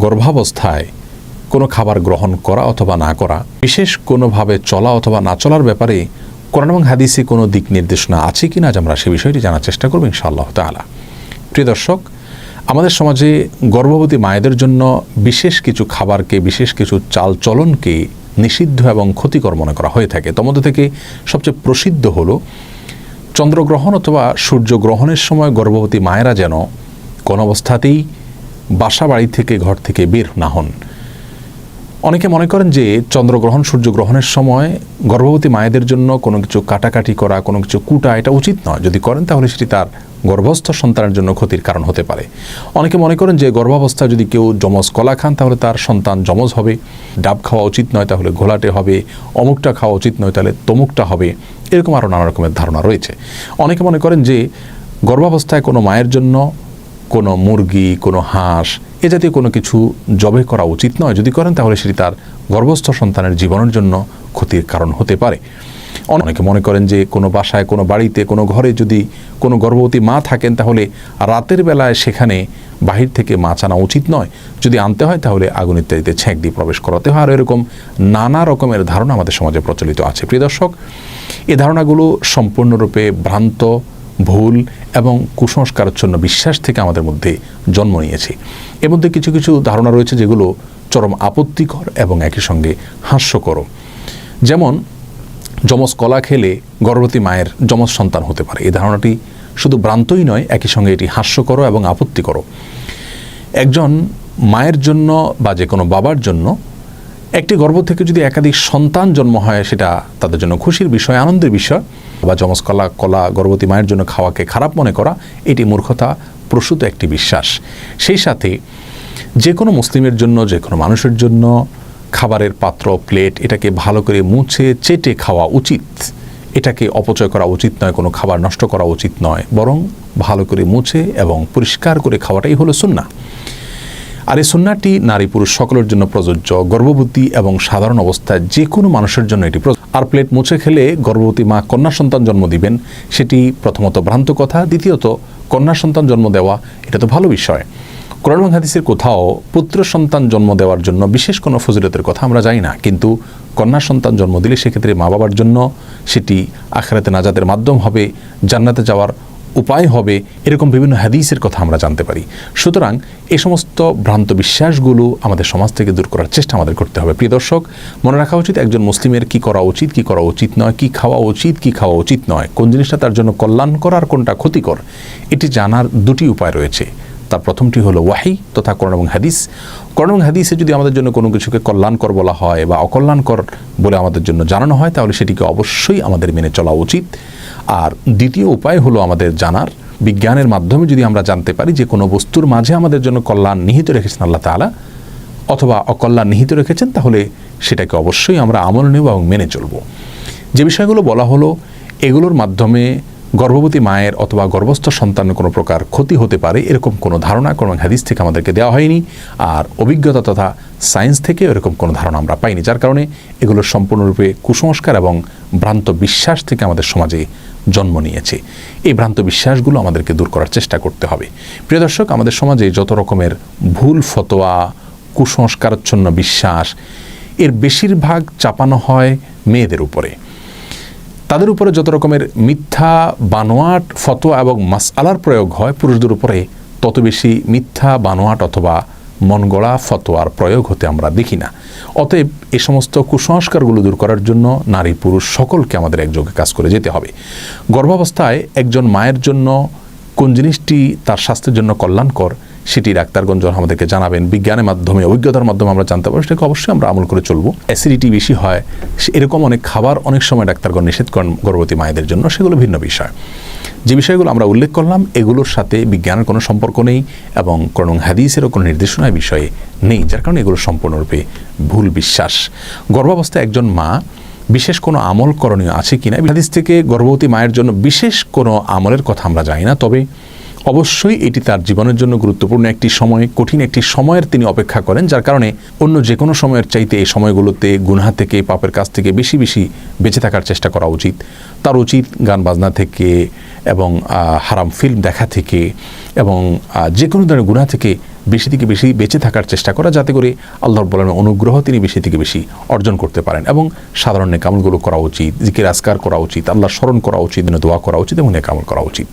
গর্ভাবস্থায় কোনো খাবার গ্রহণ করা অথবা না করা, বিশেষ কোনোভাবে চলা অথবা না চলার ব্যাপারে কোরআন এবং হাদিসে কোনো দিক নির্দেশনা আছে কি না আমরা সে বিষয়টি জানার চেষ্টা করব ইনশাআল্লাহ তাআলা। প্রিয় দর্শক, আমাদের সমাজে গর্ভবতী মায়েদের জন্য বিশেষ কিছু খাবারকে, বিশেষ কিছু চাল চলনকে নিষিদ্ধ এবং ক্ষতিকর মনে করা হয়ে থাকে। তার মধ্যে থেকে সবচেয়ে প্রসিদ্ধ হলো চন্দ্রগ্রহণ অথবা সূর্যগ্রহণের সময় গর্ভবতী মায়েরা যেন কোনো অবস্থাতেই বাসা বাড়ি থেকে, ঘর থেকে বের না হন। অনেকে মনে করেন যে চন্দ্রগ্রহণ, সূর্যগ্রহণের সময় গর্ভবতী মায়েদের জন্য কোনো কিছু কাটাকাটি করা, কোনো কিছু কুটা, এটা উচিত নয়। যদি করেন তাহলে সেটি তার গর্ভস্থ সন্তানের জন্য ক্ষতির কারণ হতে পারে। অনেকে মনে করেন যে গর্ভাবস্থায় যদি কেউ যমজ কলা খান তাহলে তার সন্তান যমজ হবে, ডাব খাওয়া উচিত নয় তাহলে ঘোলাটে হবে, অমুকটা খাওয়া উচিত নয় তাহলে তমুকটা হবে, এরকম আরও নানা রকমের ধারণা রয়েছে। অনেকে মনে করেন যে গর্ভাবস্থায় কোনো মায়ের জন্য কোনো মুরগি, কোনো হাঁস এ জাতীয় কোনো কিছু জবে করা উচিত নয়। যদি করেন তাহলে সেটি তার গর্ভস্থ সন্তানের জীবনের জন্য ক্ষতির কারণ হতে পারে। অনেকে মনে করেন যে কোনো বাসায়, কোনো বাড়িতে, কোনো ঘরে যদি কোনো গর্ভবতী মা থাকেন তাহলে রাতের বেলায় সেখানে বাহির থেকে মাছ আনা উচিত নয়। যদি আনতে হয় তাহলে আগুন ইত্যাদিতে ছ্যাঁক দিয়ে প্রবেশ করাতে হয়। আর এরকম নানা রকমের ধারণা আমাদের সমাজে প্রচলিত আছে। প্রিয় দর্শক, এই ধারণাগুলো সম্পূর্ণরূপে ভ্রান্ত, ভুল এবং কুসংস্কারাচ্ছন্ন বিশ্বাস থেকে আমাদের মধ্যে জন্ম নিয়েছে। এর মধ্যে কিছু কিছু ধারণা রয়েছে যেগুলো চরম আপত্তিকর এবং একই সঙ্গে হাস্যকর। যেমন যমজ কলা খেলে গর্ভবতী মায়ের যমজ সন্তান হতে পারে। এই ধারণাটি শুধু ভ্রান্তই নয়, একই সঙ্গে এটি হাস্যকর এবং আপত্তিকর। একজন মায়ের জন্য বা যে কোনো বাবার জন্য একটি গর্ভ থেকে যদি একাধিক সন্তান জন্ম হয় সেটা তাদের জন্য খুশির বিষয়, আনন্দের বিষয়। বা যমজ কলা গর্ভবতী মায়ের জন্য খাওয়াকে খারাপ মনে করা, এটি মূর্খতা প্রসূত একটি বিশ্বাস। সেই সাথে যে কোনো মুসলিমের জন্য, যে কোনো মানুষের জন্য খাবারের পাত্র, প্লেট, এটাকে ভালো করে মুছে চেটে খাওয়া উচিত। এটাকে অপচয় করা উচিত নয়, কোনো খাবার নষ্ট করা উচিত নয়, বরং ভালো করে মুছে এবং পরিষ্কার করে খাওয়াটাই হলো সুন্নাহ। আর এই সুন্নাহটি নারী পুরুষ সকলের জন্য প্রযোজ্য। গর্ভবতী এবং সাধারণ অবস্থায় যে কোনো মানুষের জন্য এটি প্রযোজ্য। আর প্লেট মুছে খেলে গর্ভবতী মা কন্যা সন্তান জন্ম দিবেন, সেটি প্রথমত ভ্রান্ত কথা। দ্বিতীয়ত, কন্যা সন্তান জন্ম দেওয়া এটা তো ভালো বিষয়। কোরআন এবং হাদিসের কোথাও পুত্র সন্তান জন্ম দেওয়ার জন্য বিশেষ কোনো ফজিলতের কথা আমরা জানি না, কিন্তু কন্যা সন্তান জন্ম দিলে সেক্ষেত্রে মা বাবার জন্য সেটি আখিরাতে নাজাতের মাধ্যম হবে, জান্নাতে যাওয়ার উপায় হবে, এরকম বিভিন্ন হাদিসের কথা আমরা জানতে পারি। সুতরাং এই সমস্ত ভ্রান্ত বিশ্বাসগুলো আমাদের সমাজ থেকে দূর করার চেষ্টা আমাদের করতে হবে। প্রিয় দর্শক, মনে রাখা উচিত একজন মুসলিমের কি করা উচিত, কি করা উচিত নয়, কি খাওয়া উচিত, কি খাওয়া উচিত নয়, কোন জিনিসটা তার জন্য কল্যাণকর আর কোনটা ক্ষতিকর, এটি জানার দুটি উপায় রয়েছে। তার প্রথমটি হলো ওয়াহি তথা কোরআন এবং হাদিস। কোরআন এবং হাদিসে যদি আমাদের জন্য কোনো কিছুকে কল্যাণকর বলা হয় বা অকল্যাণকর বলে আমাদের জন্য জানানো হয় তাহলে সেটিকে অবশ্যই আমাদের মেনে চলা উচিত। আর দ্বিতীয় উপায় হলো আমাদের জানার, বিজ্ঞানের মাধ্যমে যদি আমরা জানতে পারি যে কোনো বস্তুর মাঝে আমাদের জন্য কল্যাণ নিহিত রেখেছেন আল্লাহ তাআলা অথবা অকল্যাণ নিহিত রেখেছেন, তাহলে সেটাকে অবশ্যই আমরা আমল নেব এবং মেনে চলব। যে বিষয়গুলো বলা হলো এগুলোর মাধ্যমে গর্ভবতী মায়ের অথবা গর্ভস্থ সন্তানের কোনো প্রকার ক্ষতি হতে পারে এরকম কোনো ধারণা কোন হাদিস থেকে আমাদেরকে দেওয়া হয়নি। আর অভিজ্ঞতা তথা সায়েন্স থেকে এরকম কোনো ধারণা আমরা পাইনি, যার কারণে এগুলো সম্পূর্ণরূপে কুসংস্কার এবং ভ্রান্ত বিশ্বাস থেকে আমাদের সমাজে জন্ম নিয়েছে। এই ভ্রান্ত বিশ্বাসগুলো আমাদেরকে দূর করার চেষ্টা করতে হবে। প্রিয় দর্শক, আমাদের সমাজে যত রকমের ভুল ফতোয়া, কুসংস্কারাচ্ছন্ন বিশ্বাস, এর বেশিরভাগ চাপানো হয় মেয়েদের উপরে। তাদের উপরে যত রকমের মিথ্যা বানোয়াট ফতোয়া এবং মাসআলার প্রয়োগ হয়, পুরুষদের উপরে তত বেশি মিথ্যা বানোয়াট অথবা মনগড়া ফতোয়ার প্রয়োগ হতে আমরা দেখি না। অতএব এই সমস্ত কুসংস্কারগুলো দূর করার জন্য নারী পুরুষ সকলকে আমাদের একযোগে কাজ করে যেতে হবে। গর্ভাবস্থায় একজন মায়ের জন্য কোন জিনিসটি তার স্বাস্থ্যের জন্য কল্যাণকর সেটি ডাক্তারগণ আমাদেরকে জানাবেন। বিজ্ঞানের মাধ্যমে, অভিজ্ঞতার মাধ্যমে আমরা জানতে পারবো, সেটাকে অবশ্যই আমরা আমল করে চলবো। অ্যাসিডিটি বেশি হয় এরকম অনেক খাবার অনেক সময় ডাক্তারগণ নিষেধ করেন গর্ভবতী মায়েদের জন্য, সেগুলো ভিন্ন বিষয়। যে বিষয়গুলো আমরা উল্লেখ করলাম এগুলোর সাথে বিজ্ঞানের কোনো সম্পর্ক নেই এবং কোনো হাদিসেরও কোনো নির্দেশনা বিষয়ে নেই, যার কারণে এগুলো সম্পূর্ণরূপে ভুল বিশ্বাস। গর্ভাবস্থায় একজন মা বিশেষ কোনো আমল করণীয় আছে কিনা, হাদিস থেকে গর্ভবতী মায়ের জন্য বিশেষ কোনো আমলের কথা আমরা জানি না, তবে অবশ্যই এটি তার জীবনের জন্য গুরুত্বপূর্ণ একটি সময়, কঠিন একটি সময়ের তিনি অপেক্ষা করেন, যার কারণে অন্য যে কোনো সময়ের চাইতে এই সময়গুলোতে গুনাহ থেকে, পাপের কাছ থেকে বেশি বেশি বেঁচে থাকার চেষ্টা করা উচিত। তার উচিত গান বাজনা থেকে এবং হারাম ফিল্ম দেখা থেকে এবং যে কোনো ধরনের গুনাহ থেকে বেশি থেকে বেশি বেঁচে থাকার চেষ্টা করা, যাতে করে আল্লাহর রাব্বুল আলামিনের অনুগ্রহ তিনি বেশি থেকে বেশি অর্জন করতে পারেন। এবং সাধারণ নেক আমলগুলো করা উচিত, জিকির আজকার করা উচিত, আল্লাহর স্মরণ করা উচিত, দোয়া করা উচিত এবং নেক আমল করা উচিত।